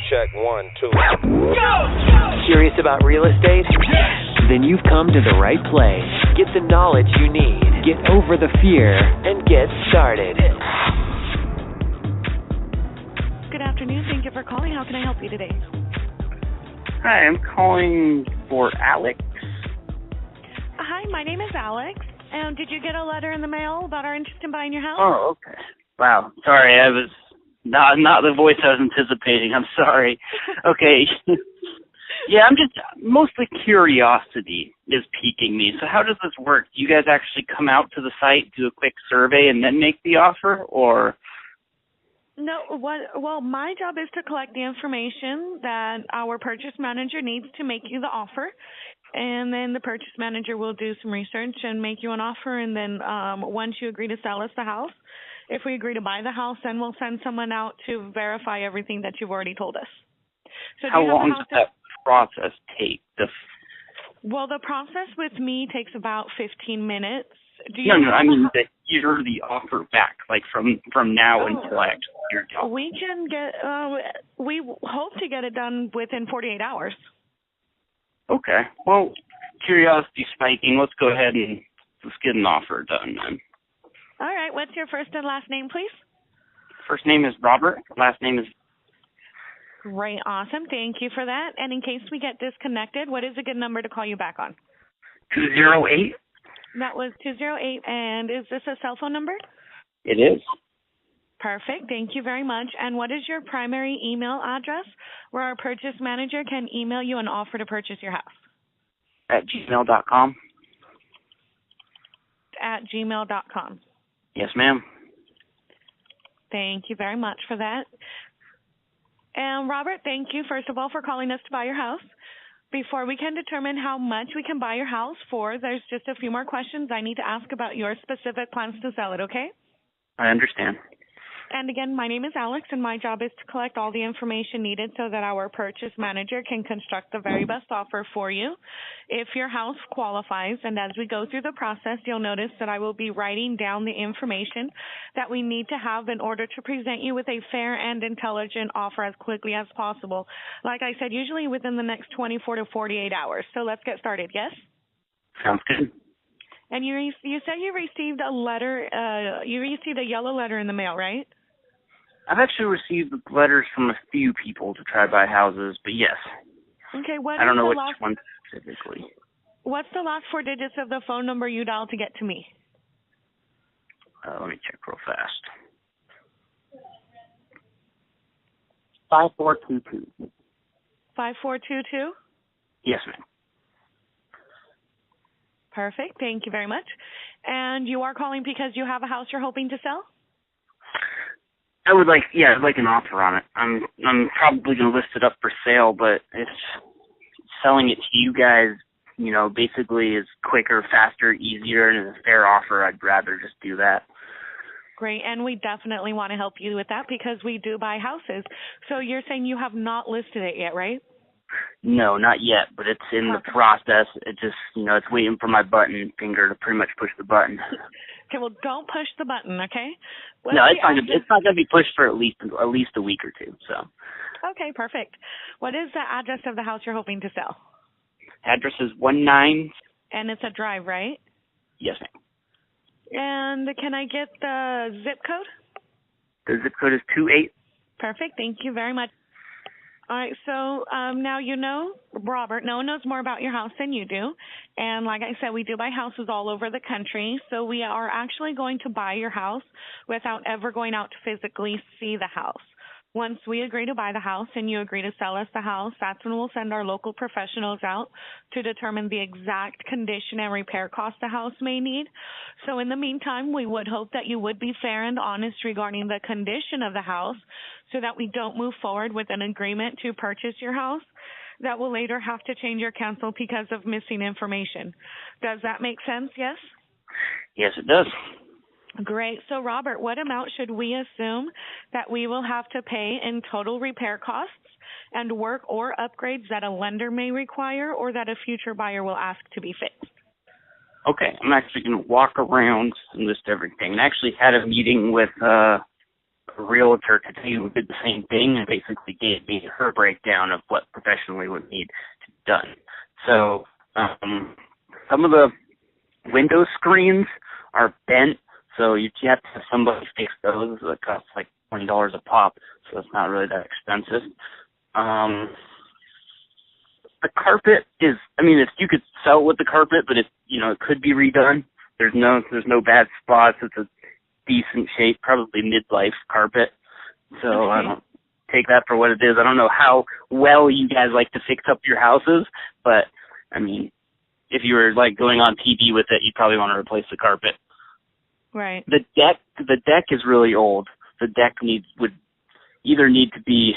Check 1, 2. Go! Curious about real estate? Yes! Then you've come to the right place. Get the knowledge you need. Get over the fear and get started. Good afternoon. Thank you for calling. How can I help you today? Hi, I'm calling for Alex. Hi, my name is Alex. Did you get a letter in the mail about our interest in buying your house? Oh, okay. Wow. Sorry, I was not the voice I was anticipating. I'm sorry. Okay. Yeah, I'm just mostly curiosity is piquing me. So how does this work? Do you guys actually come out to the site, do a quick survey, and then make the offer, or? No. Well, my job is to collect the information that our purchase manager needs to make you the offer. And then the purchase manager will do some research and make you an offer. And then once you agree to sell us the house, if we agree to buy the house, then we'll send someone out to verify everything that you've already told us. So how long does that process take? Well, the process with me takes about 15 minutes. No, I mean you're the offer back, like from now until I actually hear it. We can get, we hope to get it done within 48 hours. Okay. Well, curiosity spiking. Let's go ahead and let's get an offer done then. All right. What's your first and last name, please? First name is Robert. Last name is... Great. Awesome. Thank you for that. And in case we get disconnected, what is a good number to call you back on? 208. That was 208. And is this a cell phone number? It is. Perfect. Thank you very much. And what is your primary email address where our purchase manager can email you an offer to purchase your house? At gmail.com. At gmail.com. Yes, ma'am. Thank you very much for that. And Robert, thank you, first of all, for calling us to buy your house. Before we can determine how much we can buy your house for, there's just a few more questions I need to ask about your specific plans to sell it, okay? I understand. And again, my name is Alex, and my job is to collect all the information needed so that our purchase manager can construct the very best offer for you. If your house qualifies, and as we go through the process, you'll notice that I will be writing down the information that we need to have in order to present you with a fair and intelligent offer as quickly as possible. Like I said, usually within the next 24 to 48 hours. So let's get started, yes? Sounds good. And you said you received a letter, you received a yellow letter in the mail, right? I've actually received letters from a few people to try to buy houses, but yes. Okay, I don't know which one specifically. What's the last four digits of the phone number you dialed to get to me? Let me check real fast. 5422. 5422? Yes, ma'am. Perfect. Thank you very much. And you are calling because you have a house you're hoping to sell? I'd like an offer on it. I'm probably going to list it up for sale, but it's selling it to you guys, basically is quicker, faster, easier, and a fair offer. I'd rather just do that. Great, and we definitely want to help you with that because we do buy houses. So you're saying you have not listed it yet, right? No, not yet, but it's in the process. It just, it's waiting for my button finger to pretty much push the button. Okay, well, don't push the button, okay? No, it's not going to be pushed for at least a week or two. So. Okay, perfect. What is the address of the house you're hoping to sell? Address is 19. And it's a drive, right? Yes, ma'am. And can I get the zip code? The zip code is 28. Perfect. Thank you very much. All right, so now Robert, no one knows more about your house than you do. And like I said, we do buy houses all over the country. So we are actually going to buy your house without ever going out to physically see the house. Once we agree to buy the house and you agree to sell us the house, that's when we'll send our local professionals out to determine the exact condition and repair cost the house may need. So in the meantime, we would hope that you would be fair and honest regarding the condition of the house so that we don't move forward with an agreement to purchase your house that will later have to change or cancel because of missing information. Does that make sense, yes? Yes, it does. Great. So, Robert, what amount should we assume that we will have to pay in total repair costs and work or upgrades that a lender may require or that a future buyer will ask to be fixed? Okay. I'm actually going to walk around and list everything. I actually had a meeting with a realtor today who did the same thing and basically gave me her breakdown of what professionally would need to be done. So some of the window screens are bent, so you have to have somebody fix those. That costs like $20 a pop, so it's not really that expensive. The carpet is, I mean, if you could sell it with the carpet, but it could be redone. There's no bad spots. It's a decent shape, probably midlife carpet. So okay. I don't take that for what it is. I don't know how well you guys like to fix up your houses, but I mean, if you were like going on TV with it, you'd probably want to replace the carpet. Right. The deck is really old. The deck would either need to be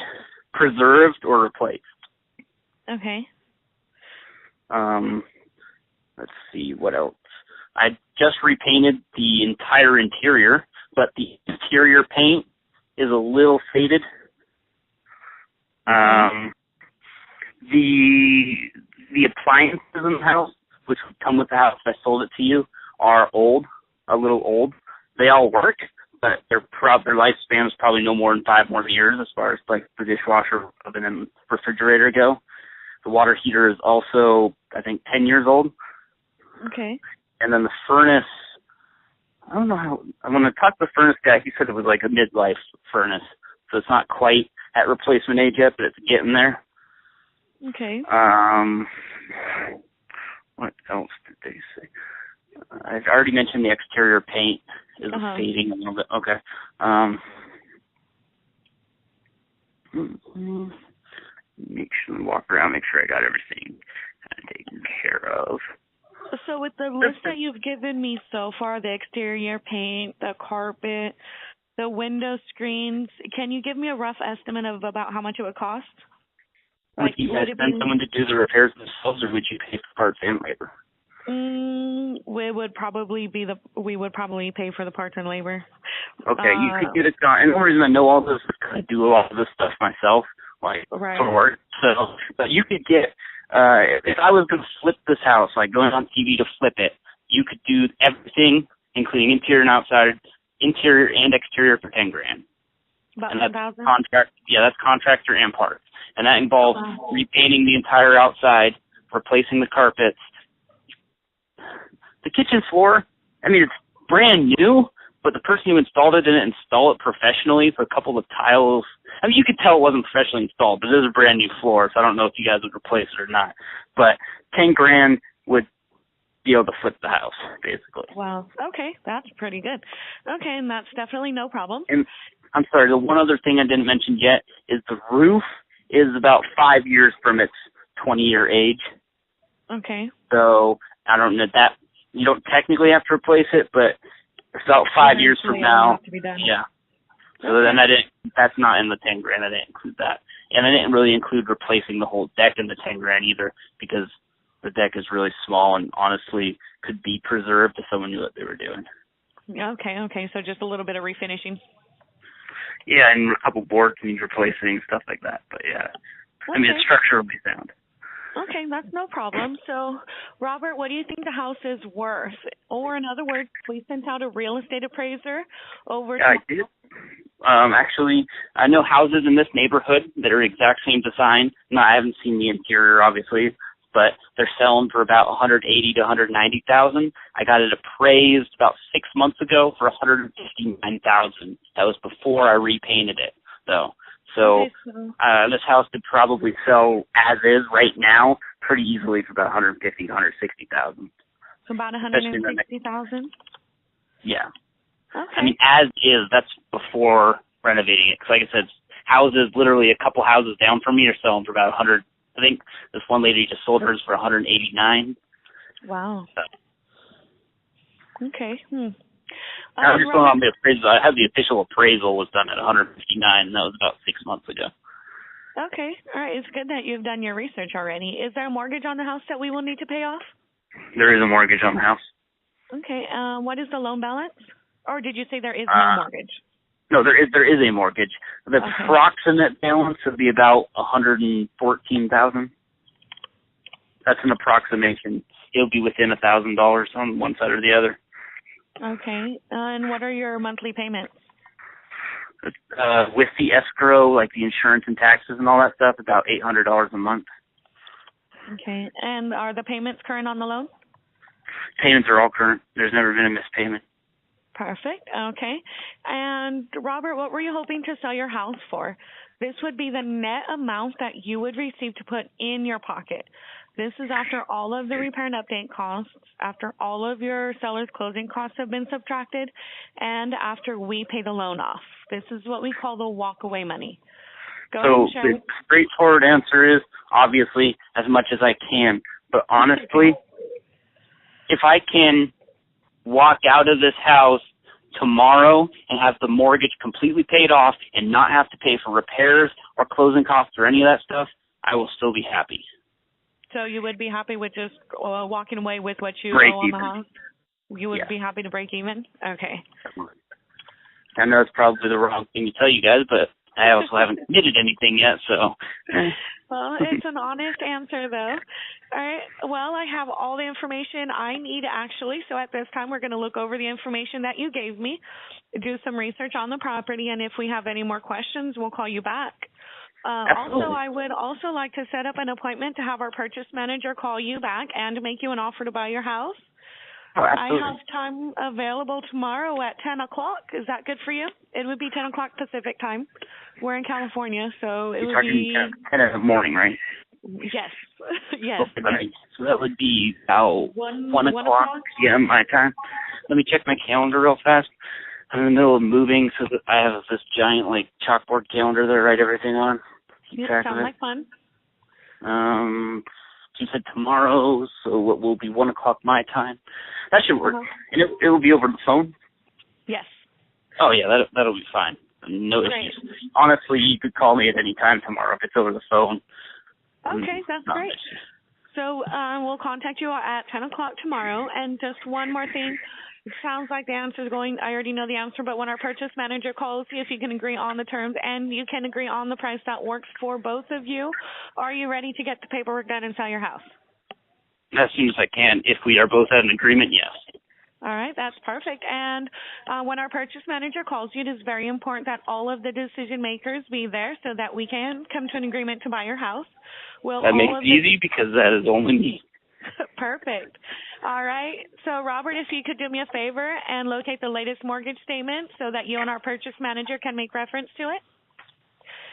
preserved or replaced. Okay. Let's see what else. I just repainted the entire interior, but the interior paint is a little faded. The appliances in the house, which would come with the house if I sold it to you, are old, a little old. They all work, but their lifespan is probably no more than 5 more years as far as like the dishwasher, oven, and refrigerator go. The water heater is also, I think, 10 years old. Okay. And then the furnace, I don't know how, when I talked to the furnace guy, he said it was like a midlife furnace. So it's not quite at replacement age yet, but it's getting there. Okay. What else did they say? I've already mentioned the exterior paint is fading a little bit. Okay. Walk around, make sure I got everything taken care of. So with the list that you've given me so far, the exterior paint, the carpet, the window screens, can you give me a rough estimate of about how much it would cost? Would you guys send someone to do the repairs themselves, or would you pay for parts and labor? We would probably pay for the parts and labor. Okay, you could get it done. And the reason I know all this is because I do a lot of this stuff myself, like for work. So, but you could get, if I was going to flip this house, like going on TV to flip it, you could do everything, including interior and outside, interior and exterior for $10,000. About $10,000? That's contractor and parts. And that involves repainting the entire outside, replacing the carpets. The kitchen floor, I mean, it's brand new, but the person who installed it didn't install it professionally, so a couple of tiles. I mean, you could tell it wasn't professionally installed, but it is a brand new floor, so I don't know if you guys would replace it or not. But $10,000 would be able to flip the house, basically. Wow. Okay, that's pretty good. Okay, and that's definitely no problem. And I'm sorry, the one other thing I didn't mention yet is the roof is about 5 years from its 20-year age. Okay. So I don't know that you don't technically have to replace it, but it's about 5 years from now. Have to be done. Yeah. So then that's not in the $10,000. I didn't include that, and I didn't really include replacing the whole deck in the $10,000 either, because the deck is really small and honestly could be preserved if someone knew what they were doing. Okay. So just a little bit of refinishing. Yeah, and a couple boards needs replacing, stuff like that. But yeah, I mean, it's structurally sound. Okay, that's no problem. So, Robert, what do you think the house is worth? Or in other words, please send out a real estate appraiser over to... I did. Actually, I know houses in this neighborhood that are exact same design. No, I haven't seen the interior, obviously, but they're selling for about $180,000 to $190,000. I got it appraised about 6 months ago for $159,000. That was before I repainted it, though. So this house could probably sell as is right now pretty easily for about $150,000 to $160,000. So about $160,000? Yeah. Okay. I mean, as is, that's before renovating it. Because like I said, houses, literally a couple houses down from me are selling for about $100,000. I think this one lady just sold hers for $189,000. Wow. So. Okay. I was just going on the appraisal. I had the official appraisal was done at $159,000, and that was about 6 months ago. Okay. All right. It's good that you've done your research already. Is there a mortgage on the house that we will need to pay off? There is a mortgage on the house. Okay. What is the loan balance? Or did you say there is no mortgage? No, there is a mortgage. The approximate balance would be about $114,000. That's an approximation. It'll be within $1,000 on one side or the other. Okay. And what are your monthly payments? with the escrow, like the insurance and taxes and all that stuff, about $800 a month. Okay. And are the payments current on the loan? Payments are all current. There's never been a missed payment. Perfect. Okay. And Robert, what were you hoping to sell your house for? This would be the net amount that you would receive to put in your pocket. This is after all of the repair and update costs, after all of your seller's closing costs have been subtracted, and after we pay the loan off. This is what we call the walk-away money. So the straightforward answer is, obviously, as much as I can. But honestly, if I can walk out of this house tomorrow and have the mortgage completely paid off and not have to pay for repairs or closing costs or any of that stuff, I will still be happy. So you would be happy with just walking away with what you break owe on even. the house? You would be happy to break even? Okay. I know it's probably the wrong thing to tell you guys, but I also haven't committed anything yet, so. Well, it's an honest answer, though. All right. Well, I have all the information I need, actually. So at this time, we're going to look over the information that you gave me, do some research on the property, and if we have any more questions, we'll call you back. Also, I would also like to set up an appointment to have our purchase manager call you back and make you an offer to buy your house. Oh, absolutely. I have time available tomorrow at 10 o'clock. Is that good for you? It would be 10 o'clock Pacific time. We're in California, so it would be... 10 in the morning, right? Yes. Yes. Okay. So that would be about 1 o'clock p.m. my time. Let me check my calendar real fast. I'm in the middle of moving, so that I have this giant, chalkboard calendar that I write everything on. It sounds like fun. You said tomorrow, so it will be 1 o'clock my time. That should work. And it will be over the phone? Yes. Oh, yeah, that'll be fine. No issues. Honestly, you could call me at any time tomorrow if it's over the phone. Okay, that's great. So we'll contact you at 10 o'clock tomorrow. And just one more thing. It sounds like the answer is going, I already know the answer, but when our purchase manager calls you, if you can agree on the terms and you can agree on the price that works for both of you, are you ready to get the paperwork done and sell your house? As soon as I can. If we are both at an agreement, yes. All right, that's perfect. And when our purchase manager calls you, it is very important that all of the decision makers be there so that we can come to an agreement to buy your house. That makes it easy because that is only me. Perfect. All right. So, Robert, if you could do me a favor and locate the latest mortgage statement so that you and our purchase manager can make reference to it.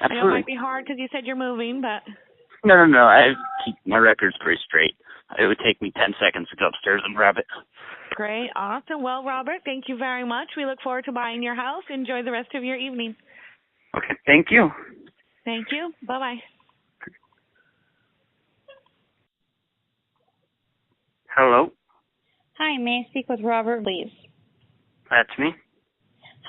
Absolutely. I know it might be hard because you said you're moving, but... No. I keep my records pretty straight. It would take me 10 seconds to go upstairs and grab it. Great. Awesome. Well, Robert, thank you very much. We look forward to buying your house. Enjoy the rest of your evening. Okay. Thank you. Thank you. Bye-bye. Hello? Hi, may I speak with Robert, please? That's me.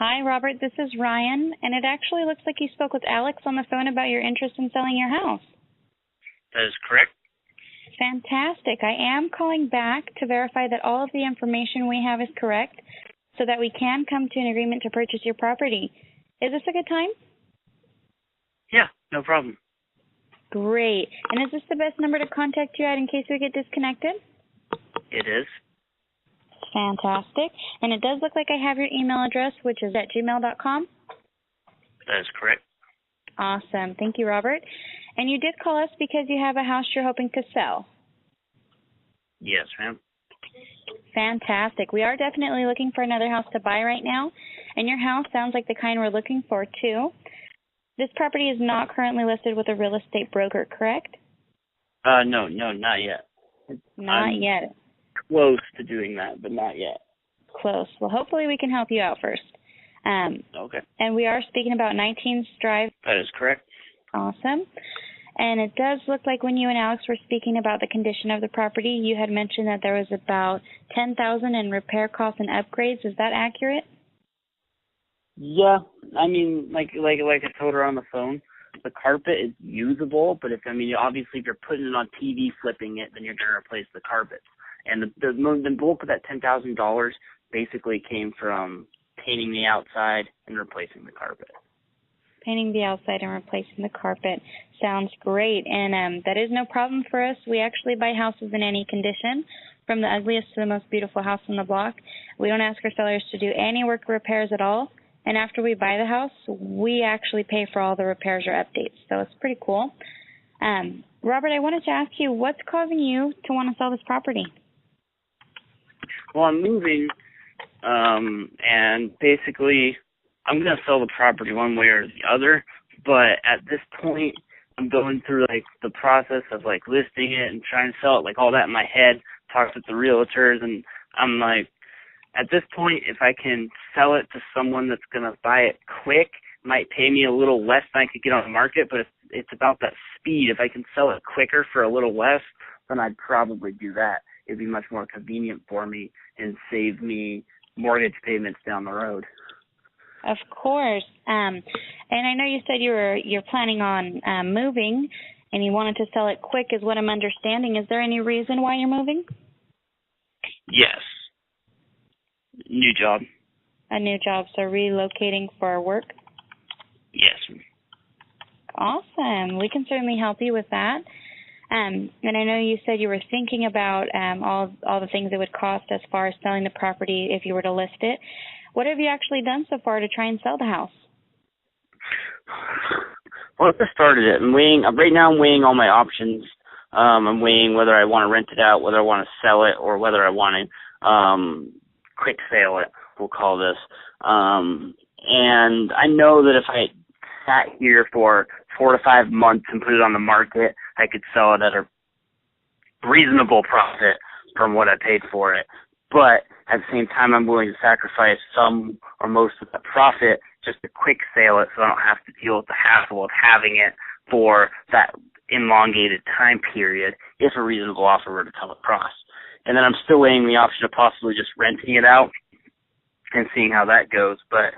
Hi, Robert. This is Ryan, and it actually looks like you spoke with Alex on the phone about your interest in selling your house. That is correct. Fantastic. I am calling back to verify that all of the information we have is correct so that we can come to an agreement to purchase your property. Is this a good time? Yeah, no problem. Great. And is this the best number to contact you at in case we get disconnected? It is. Fantastic. And it does look like I have your email address, which is at gmail.com. That is correct. Awesome. Thank you, Robert. And you did call us because you have a house you're hoping to sell. Yes, ma'am. Fantastic. We are definitely looking for another house to buy right now, and your house sounds like the kind we're looking for, too. This property is not currently listed with a real estate broker, correct? No, not yet. Not yet. Close to doing that, but not yet. Close. Well, hopefully we can help you out first. Okay. And we are speaking about 19th Drive. That is correct. Awesome. And it does look like when you and Alex were speaking about the condition of the property, you had mentioned that there was about $10,000 in repair costs and upgrades. Is that accurate? Yeah. I mean, like I told her on the phone, the carpet is usable, but obviously if you're putting it on TV, flipping it, then you're going to replace the carpet. And the bulk of that $10,000 basically came from painting the outside and replacing the carpet. Painting the outside and replacing the carpet. Sounds great. And that is no problem for us. We actually buy houses in any condition, from the ugliest to the most beautiful house on the block. We don't ask our sellers to do any work or repairs at all. And after we buy the house, we actually pay for all the repairs or updates. So it's pretty cool. Robert, I wanted to ask you, what's causing you to want to sell this property? Well, I'm moving, and basically I'm going to sell the property one way or the other, but at this point I'm going through, like, the process of, like, listing it and trying to sell it, like, all that in my head, talked with the realtors, and I'm like, at this point, if I can sell it to someone that's going to buy it quick, it might pay me a little less than I could get on the market, but it's about that speed. If I can sell it quicker for a little less, then I'd probably do that. It'd be much more convenient for me and save me mortgage payments down the road. Of course. And I know you said you're planning on moving, and you wanted to sell it quick, is what I'm understanding. Is there any reason why you're moving? Yes. New job. A new job, so relocating for work? Yes. Awesome. We can certainly help you with that. And I know you said you were thinking about all the things it would cost as far as selling the property if you were to list it. What have you actually done so far to try and sell the house? Well, I just started it. Right now I'm weighing all my options. I'm weighing whether I want to rent it out, whether I want to sell it, or whether I want to quick sale it, we'll call this. And I know that if I sat here for 4 to 5 months and put it on the market, I could sell it at a reasonable profit from what I paid for it. But at the same time, I'm willing to sacrifice some or most of the profit just to quick sale it so I don't have to deal with the hassle of having it for that elongated time period if a reasonable offer were to come across. And then I'm still weighing the option of possibly just renting it out and seeing how that goes. But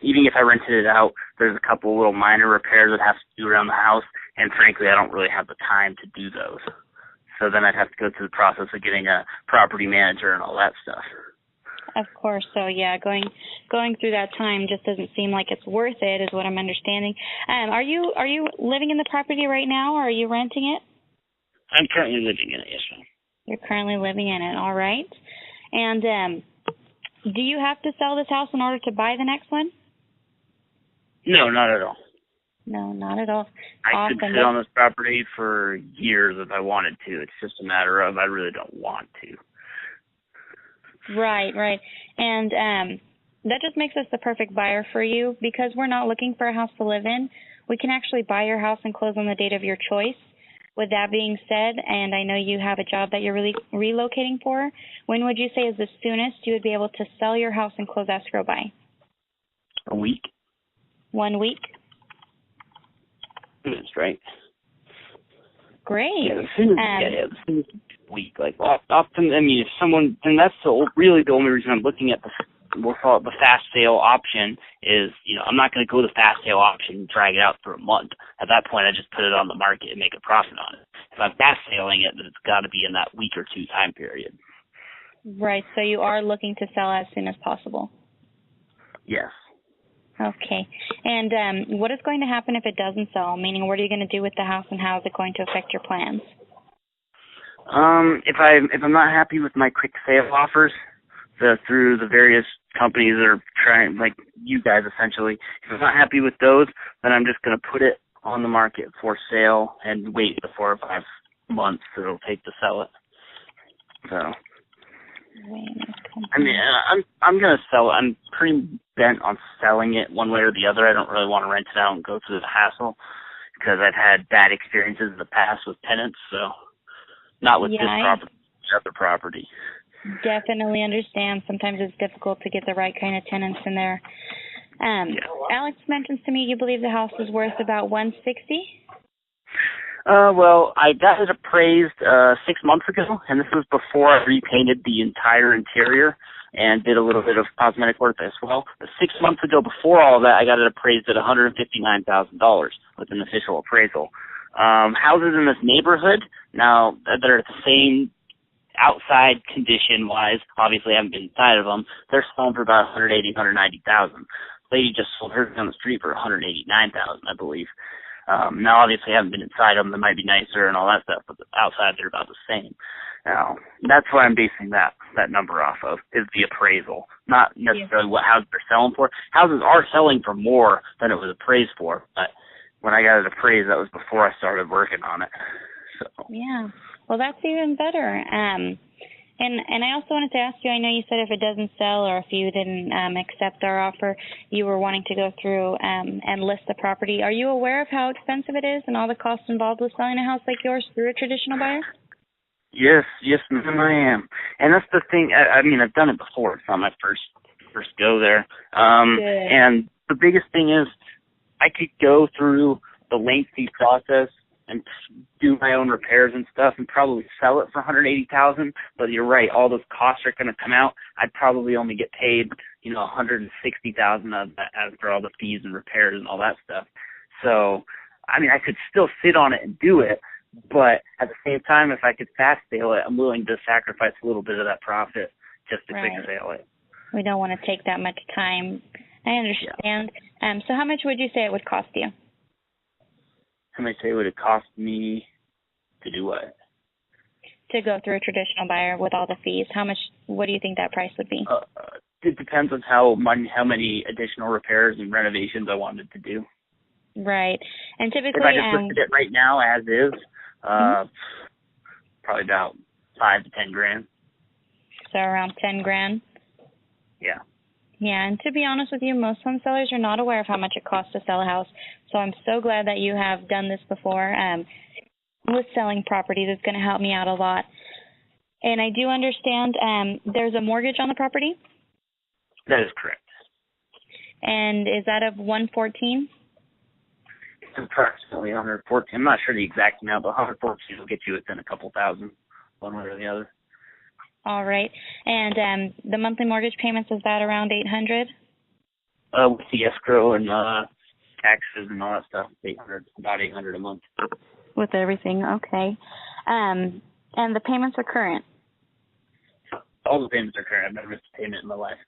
even if I rented it out, there's a couple little minor repairs that have to do around the house, and frankly, I don't really have the time to do those. So then I'd have to go through the process of getting a property manager and all that stuff. Of course. So, yeah, going through that time just doesn't seem like it's worth it, is what I'm understanding. Are you living in the property right now, or are you renting it? I'm currently living in it, yes, ma'am. You're currently living in it, all right. And do you have to sell this house in order to buy the next one? No, not at all. No, not at all. I could sit on this property for years if I wanted to. It's just a matter of I really don't want to. Right. And that just makes us the perfect buyer for you, because we're not looking for a house to live in. We can actually buy your house and close on the date of your choice. With that being said, and I know you have a job that you're really relocating for, when would you say is the soonest you would be able to sell your house and close escrow by? A week. 1 week? That's right. Great. Yeah, the soonest week. Like, often, I mean, if someone, and that's really the only reason I'm looking at we'll call it the fast sale option is, I'm not going to go the fast sale option and drag it out for a month. At that point, I just put it on the market and make a profit on it. If I'm fast selling it, then it's got to be in that week or two time period. Right, so you are looking to sell as soon as possible. Yes. Okay. And what is going to happen if it doesn't sell? Meaning, what are you going to do with the house, and how is it going to affect your plans? If I'm not happy with my quick sale offers through the various companies that are trying, like you guys essentially, if I'm not happy with those, then I'm just going to put it on the market for sale and wait the 4 or 5 months that it'll take to sell it. So, I mean, I'm going to sell it. I'm pretty bent on selling it one way or the other. I don't really want to rent it out and go through the hassle, because I've had bad experiences in the past with tenants, so not with this property, but other property. Definitely understand. Sometimes it's difficult to get the right kind of tenants in there. Alex mentions to me you believe the house is worth about $160? Well, I got it appraised 6 months ago, and this was before I repainted the entire interior and did a little bit of cosmetic work as well. But 6 months ago, before all of that, I got it appraised at $159,000 with an official appraisal. Houses in this neighborhood, now, they're the same outside condition-wise. Obviously, I haven't been inside of them. They're selling for about $180,000, $190,000. Lady just sold hers down the street for $189,000, I believe. Now, obviously, I haven't been inside them. They might be nicer and all that stuff, but outside they're about the same. Now, that's what I'm basing that number off of, is the appraisal, not necessarily what houses are selling for. Houses are selling for more than it was appraised for, but when I got it appraised, that was before I started working on it. So. Yeah. Well, that's even better. And I also wanted to ask you, I know you said if it doesn't sell or if you didn't accept our offer, you were wanting to go through and list the property. Are you aware of how expensive it is and all the costs involved with selling a house like yours through a traditional buyer? Yes, ma'am, I am. And that's the thing. I mean, I've done it before. It's not my first go there. And the biggest thing is I could go through the lengthy process and do my own repairs and stuff and probably sell it for $180,000. But you're right, all those costs are going to come out. I'd probably only get paid, $160,000 of that after all the fees and repairs and all that stuff. So, I mean, I could still sit on it and do it, but at the same time, if I could fast sale it, I'm willing to sacrifice a little bit of that profit just to quick sale it. We don't want to take that much time. I understand. Yeah. So how much would you say it would cost you? How much would it cost me to do what? To go through a traditional buyer with all the fees. What do you think that price would be? It depends on how many additional repairs and renovations I wanted to do. Right. And typically, if I just listed it right now as is, probably about $5,000 to $10,000. So around $10,000. Yeah. Yeah, and to be honest with you, most home sellers are not aware of how much it costs to sell a house. So I'm so glad that you have done this before. With selling properties, it's going to help me out a lot. And I do understand there's a mortgage on the property? That is correct. And is that of 114? It's approximately 114. I'm not sure the exact amount, but 114 will get you within a couple thousand, one way or the other. All right. And the monthly mortgage payments, is that around $800? With the escrow and taxes and all that stuff, about $800 a month. With everything, okay. And the payments are current? All the payments are current. I've never missed a payment in my life.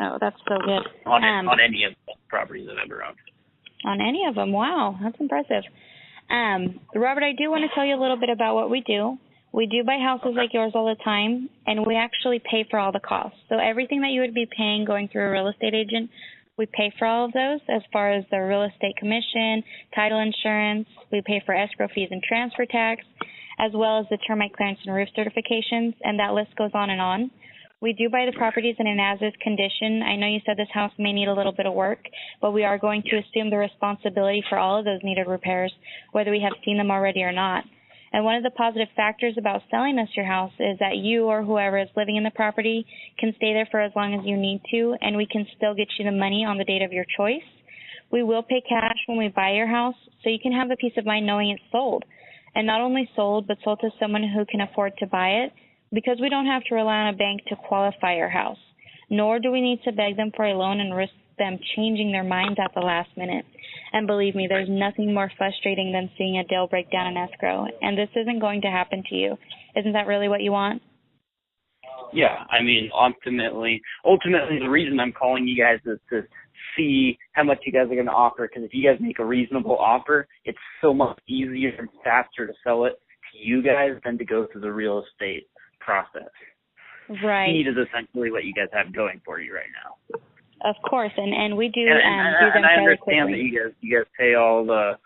Oh, that's so good. On any of the properties I've ever owned. On any of them? Wow, that's impressive. Robert, I do want to tell you a little bit about what we do. We do buy houses like yours all the time, and we actually pay for all the costs. So everything that you would be paying going through a real estate agent, we pay for all of those as far as the real estate commission, title insurance. We pay for escrow fees and transfer tax, as well as the termite clearance and roof certifications, and that list goes on and on. We do buy the properties in an as-is condition. I know you said this house may need a little bit of work, but we are going to assume the responsibility for all of those needed repairs, whether we have seen them already or not. And one of the positive factors about selling us your house is that you or whoever is living in the property can stay there for as long as you need to, and we can still get you the money on the date of your choice. We will pay cash when we buy your house, so you can have the peace of mind knowing it's sold. And not only sold, but sold to someone who can afford to buy it, because we don't have to rely on a bank to qualify your house, nor do we need to beg them for a loan and risk them changing their minds at the last minute. And believe me, there's nothing more frustrating than seeing a deal break down in escrow, and this isn't going to happen to you. Isn't that really what you want? Yeah, I mean, ultimately, the reason I'm calling you guys is to see how much you guys are going to offer, because if you guys make a reasonable offer, it's so much easier and faster to sell it to you guys than to go through the real estate process. Right. Speed is essentially what you guys have going for you right now. Of course, and we do do and them I fairly understand quickly. that you guys pay all the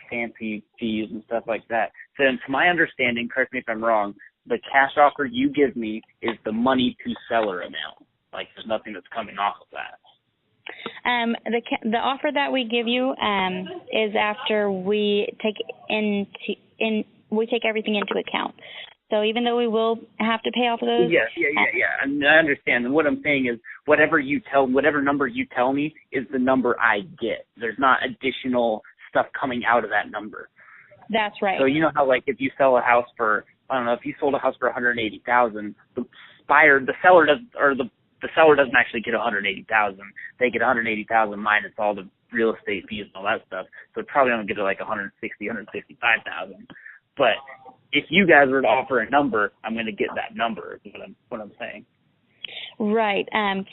fancy fees and stuff like that. So, to my understanding, correct me if I'm wrong, the cash offer you give me is the money to seller amount. Like, there's nothing that's coming off of that. The offer that we give you is after we take everything into account. So even though we will have to pay off of those, yeah. And I understand. And what I'm saying is, whatever number you tell me is the number I get. There's not additional stuff coming out of that number. That's right. So you know how, like, if you sell a house for, I don't know, if you sold a house for $180,000, the seller doesn't actually get $180,000. They get $180,000 minus all the real estate fees and all that stuff. So it probably only get to like $165,000. But if you guys were to offer a number, I'm going to get that number. Is what I'm saying. Right.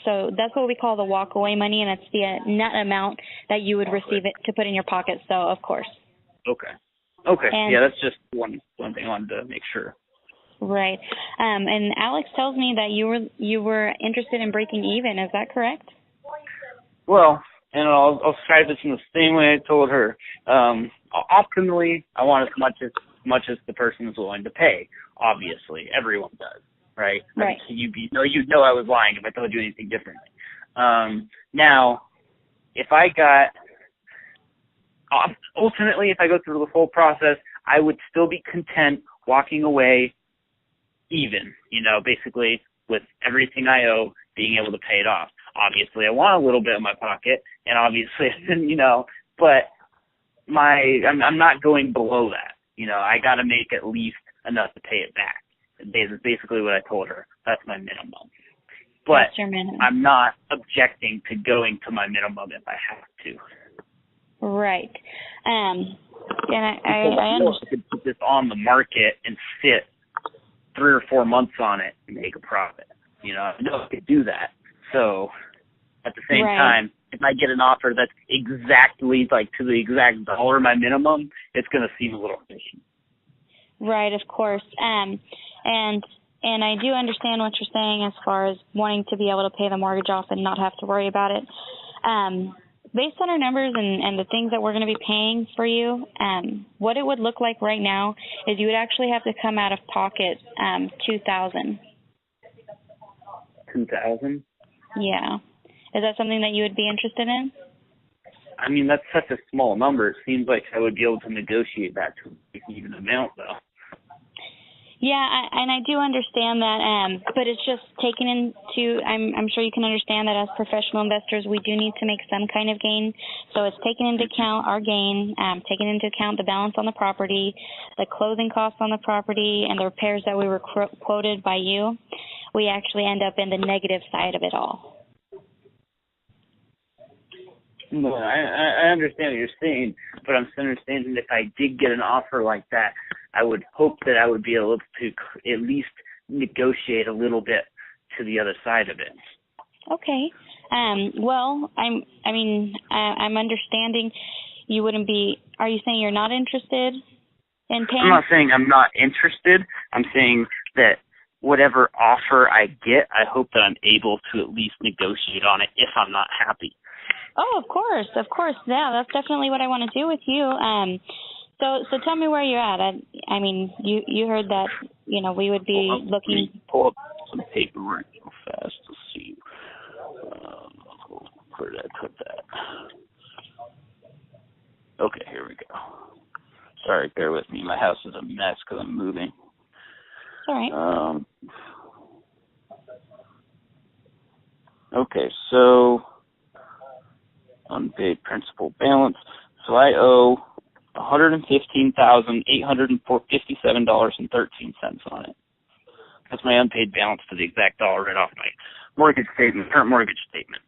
So that's what we call the walk-away money, and it's the net amount that you would receive it to put in your pocket. So, of course. Okay. And yeah, that's just one thing I wanted to make sure. Right. And Alex tells me that you were interested in breaking even. Is that correct? Well, and I'll describe this in the same way I told her. Optimally, I want as much as the person is willing to pay. Obviously, everyone does, right? Right. You'd know I was lying if I told you anything differently. Now, if I go through the whole process, I would still be content walking away even, basically with everything I owe, being able to pay it off. Obviously, I want a little bit in my pocket, and obviously, but I'm not going below that. I got to make at least enough to pay it back. That's basically what I told her. That's my minimum. But that's your minimum. I'm not objecting to going to my minimum if I have to. Right. And I understand. I could put this on the market and sit 3 or 4 months on it and make a profit. I know I could do that. So at the same time, if I get an offer that's exactly to the exact dollar my minimum, it's going to seem a little fishy. Right, of course. And I do understand what you're saying as far as wanting to be able to pay the mortgage off and not have to worry about it. Based on our numbers and the things that we're going to be paying for you, what it would look like right now is you would actually have to come out of pocket $2,000. $2,000? Yeah. Is that something that you would be interested in? I mean, that's such a small number. It seems like I would be able to negotiate that to an even amount, though. Yeah, and I do understand that, but it's just taken into, I'm sure you can understand that as professional investors, we do need to make some kind of gain. So it's taken into account our gain, taken into account the balance on the property, the closing costs on the property, and the repairs that we were quoted by you. We actually end up in the negative side of it all. No, I understand what you're saying, but I'm still understanding if I did get an offer like that, I would hope that I would be able to at least negotiate a little bit to the other side of it. Okay. Well, I'm understanding you wouldn't be. Are you saying you're not interested in paying? I'm not saying I'm not interested. I'm saying that whatever offer I get, I hope that I'm able to at least negotiate on it if I'm not happy. Oh, of course. Yeah, that's definitely what I want to do with you. So tell me where you're at. I mean, you heard that, we would be looking. Pull up some paperwork real fast to see. Where did I put that? Okay, here we go. Sorry, bear with me. My house is a mess because I'm moving. All right. Okay, so unpaid principal balance. So I owe $115,857.13 on it. That's my unpaid balance to the exact dollar right off my current mortgage statement.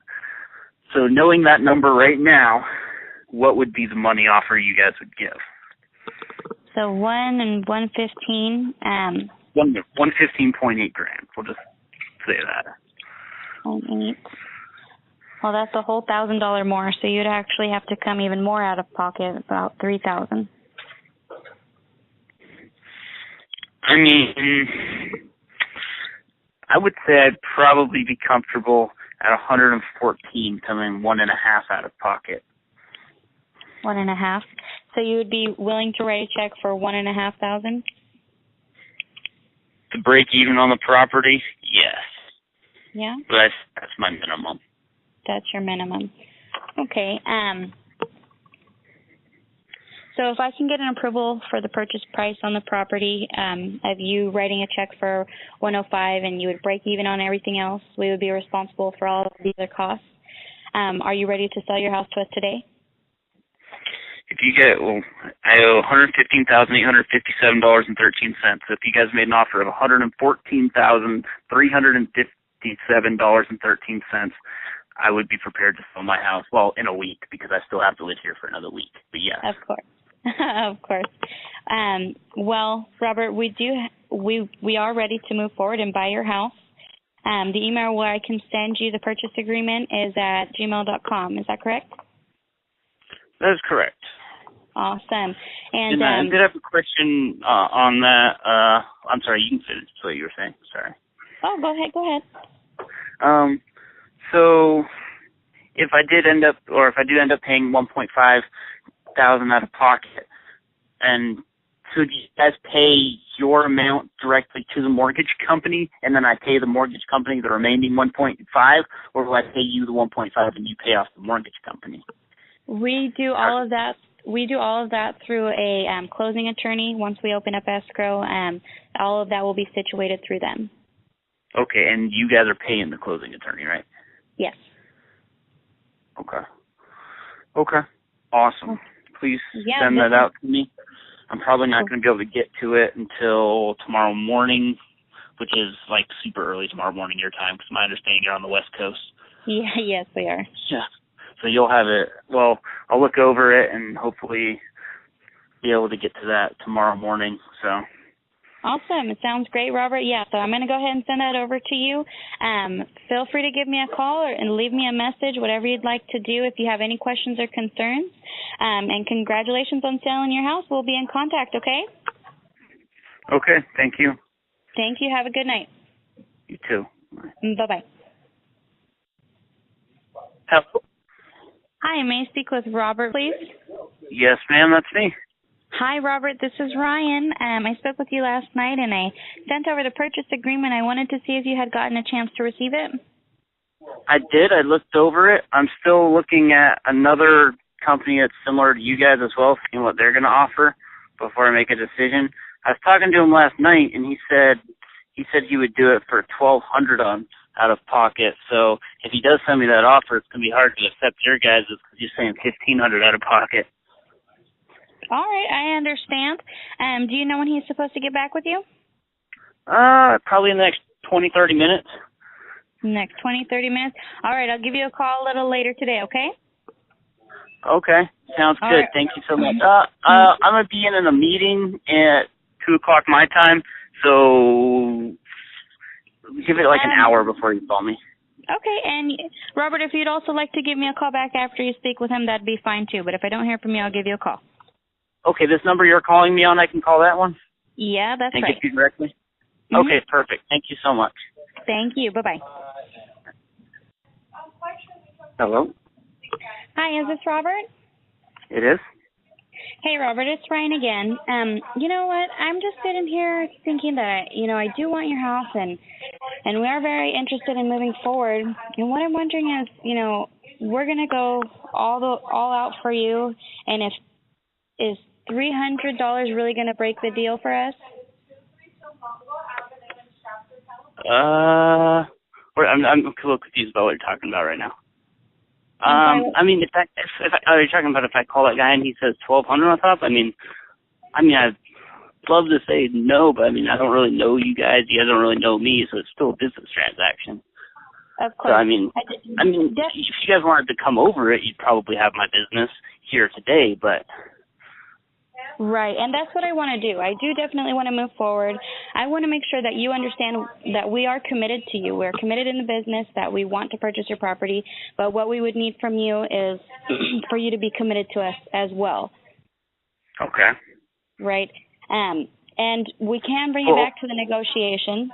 So knowing that number right now, what would be the money offer you guys would give? So 1 and 115. 115.8 grand. We'll just say that. 0.8. Well, that's a whole $1,000 more, so you'd actually have to come even more out of pocket, about $3,000. I mean, I would say I'd probably be comfortable at 114, coming 1.5 out of pocket. 1.5. So you would be willing to write a check for $1,500? To break even on the property, yes. Yeah. But that's my minimum. That's your minimum. Okay. So if I can get an approval for the purchase price on the property, of you writing a check for $105 and you would break even on everything else, we would be responsible for all of the other costs. Are you ready to sell your house to us today? If you I owe $115,857.13. So if you guys made an offer of $114,357.13, I would be prepared to sell my house, in a week, because I still have to live here for another week. But yeah. Of course. Of course. Well, Robert, we are ready to move forward and buy your house. The email where I can send you the purchase agreement is at gmail.com. Is that correct? That is correct. Awesome. And I did have a question on that. I'm sorry, you can finish what you were saying. Sorry. Oh, go ahead. So if I do end up paying $1,500 out of pocket, and so do you guys pay your amount directly to the mortgage company, and then I pay the mortgage company the remaining $1.5, or will I pay you the $1.5 and you pay off the mortgage company? We do all of that. We do all of that through a closing attorney. Once we open up escrow, all of that will be situated through them. Okay, and you guys are paying the closing attorney, right? Yes. Okay. Awesome. Please send that out to me. I'm probably not going to be able to get to it until tomorrow morning, which is like super early tomorrow morning your time, because my understanding you're on the West Coast. Yeah, yes, we are. Yeah. So you'll have it. Well, I'll look over it and hopefully be able to get to that tomorrow morning. So. Awesome. It sounds great, Robert. Yeah, so I'm going to go ahead and send that over to you. Feel free to give me a call and leave me a message, whatever you'd like to do if you have any questions or concerns. And congratulations on selling your house. We'll be in contact, okay? Okay. Thank you. Thank you. Have a good night. You too. Bye-bye. Hello? Hi, may I speak with Robert, please? Yes, ma'am. That's me. Hi, Robert. This is Ryan. I spoke with you last night, and I sent over the purchase agreement. I wanted to see if you had gotten a chance to receive it. I did. I looked over it. I'm still looking at another company that's similar to you guys as well, seeing what they're going to offer before I make a decision. I was talking to him last night, and he said he would do it for $1,200 out of pocket. So if he does send me that offer, it's going to be hard to accept your guys' because you're saying $1,500 out of pocket. All right, I understand. Do you know when he's supposed to get back with you? Probably in the next 20, 30 minutes. Next 20, 30 minutes? All right, I'll give you a call a little later today, okay? Okay, sounds good. Right. Thank you so much. I'm going to be in a meeting at 2 o'clock my time, so give it like an hour before you call me. Okay, and Robert, if you'd also like to give me a call back after you speak with him, that'd be fine too. But if I don't hear from you, I'll give you a call. Okay, this number you're calling me on, I can call that one? Yeah, that's right. And get you directly? Mm-hmm. Okay, perfect. Thank you so much. Thank you. Bye-bye. Hello? Hi, is this Robert? It is? Hey, Robert, it's Ryan again. You know what? I'm just sitting here thinking that, I do want your house, and we are very interested in moving forward. And what I'm wondering is, we're going to go all out for you, and is $300 really going to break the deal for us? I'm a little confused about what you're talking about right now. I mean, are you talking about if I call that guy and he says $1,200 on top? I mean, I'd love to say no, but I don't really know you guys. You guys don't really know me, so it's still a business transaction. Of course. So if you guys wanted to come over it, you'd probably have my business here today, but. Right, and that's what I want to do. I do definitely want to move forward. I want to make sure that you understand that we are committed to you. We're committed in the business, that we want to purchase your property, but what we would need from you is for you to be committed to us as well. Okay. Right, and we can bring it back to the negotiation.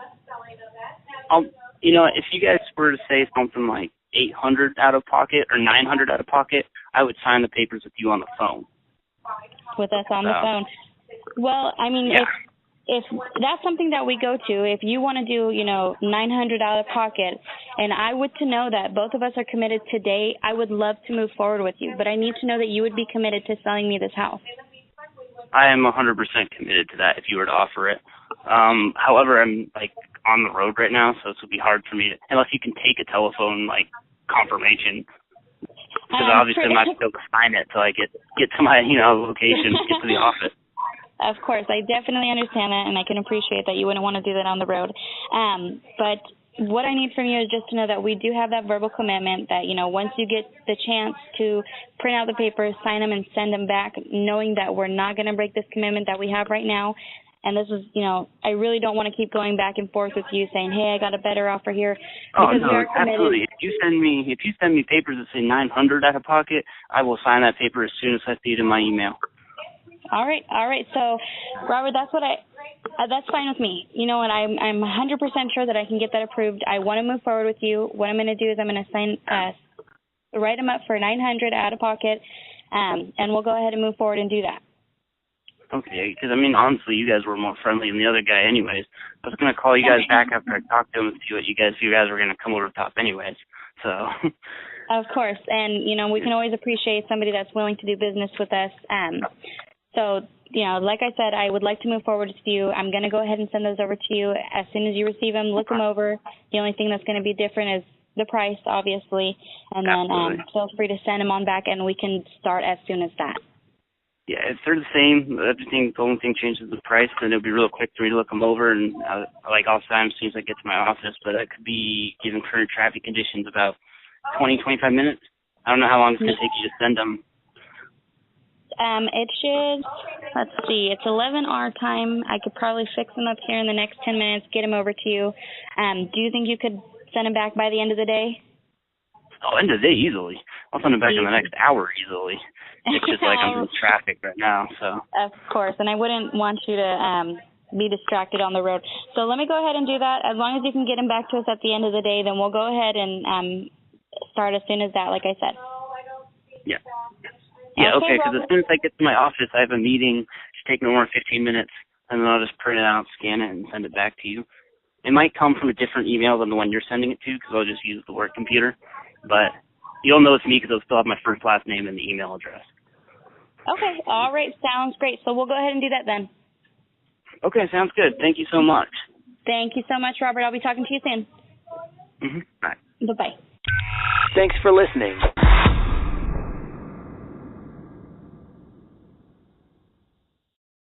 If you guys were to say something like $800 out of pocket or $900 out of pocket, I would sign the papers with you on the phone. With us on the phone. Well, if that's something that we go to, if you want to do, $900 out of pocket, and I would to know that both of us are committed today, I would love to move forward with you. But I need to know that you would be committed to selling me this house. I am 100% committed to that if you were to offer it. However, I'm on the road right now, so this would be hard for me unless you can take a telephone confirmation. Because obviously I'm not going to be able to sign it till I get to my location, get to the office. Of course, I definitely understand that, and I can appreciate that you wouldn't want to do that on the road. But what I need from you is just to know that we do have that verbal commitment that, once you get the chance to print out the papers, sign them, and send them back, knowing that we're not going to break this commitment that we have right now. And this is, I really don't want to keep going back and forth with you saying, hey, I got a better offer here. Oh, no, absolutely. If you send me papers that say $900 out of pocket, I will sign that paper as soon as I see it in my email. All right. So, Robert, that's fine with me. You know what? I'm 100% sure that I can get that approved. I want to move forward with you. What I'm going to do is I'm going to write them up for $900 out of pocket, and we'll go ahead and move forward and do that. Okay, because, I mean, honestly, you guys were more friendly than the other guy anyways. I was going to call you guys back after I talked to him and see what you guys were going to come over the top anyways. So. Of course, and, you know, we can always appreciate somebody that's willing to do business with us. So, you know, like I said, I would like to move forward with you. I'm going to go ahead and send those over to you. As soon as you receive them, look them over. The only thing that's going to be different is the price, obviously, and then feel free to send them on back, and we can start as soon as that. Yeah, if they're the same, the only thing changes the price, then it'll be real quick for me to look them over, and like all the time as soon as I get to my office, but that could be, given current traffic conditions, about 20, 25 minutes. I don't know how long it's going to take you to send them. It should, let's see, it's 11 our time. I could probably fix them up here in the next 10 minutes, get them over to you. Do you think you could send them back by the end of the day? Oh, end of the day, easily. I'll send them back in the next hour, easily. It's just like I'm in traffic right now, so. Of course, and I wouldn't want you to be distracted on the road. So let me go ahead and do that. As long as you can get them back to us at the end of the day, then we'll go ahead and start as soon as that, like I said. Yeah. Yeah, okay, because as soon as I get to my office, I have a meeting. It's taking no more than 15 minutes, and then I'll just print it out, scan it, and send it back to you. It might come from a different email than the one you're sending it to, because I'll just use the work computer. But you'll know it's me because I'll still have my first, last name, and the email address. Okay, all right, sounds great. So we'll go ahead and do that then. Okay, sounds good. Thank you so much. Thank you so much, Robert. I'll be talking to you soon. Mm-hmm. Bye. Bye-bye. Thanks for listening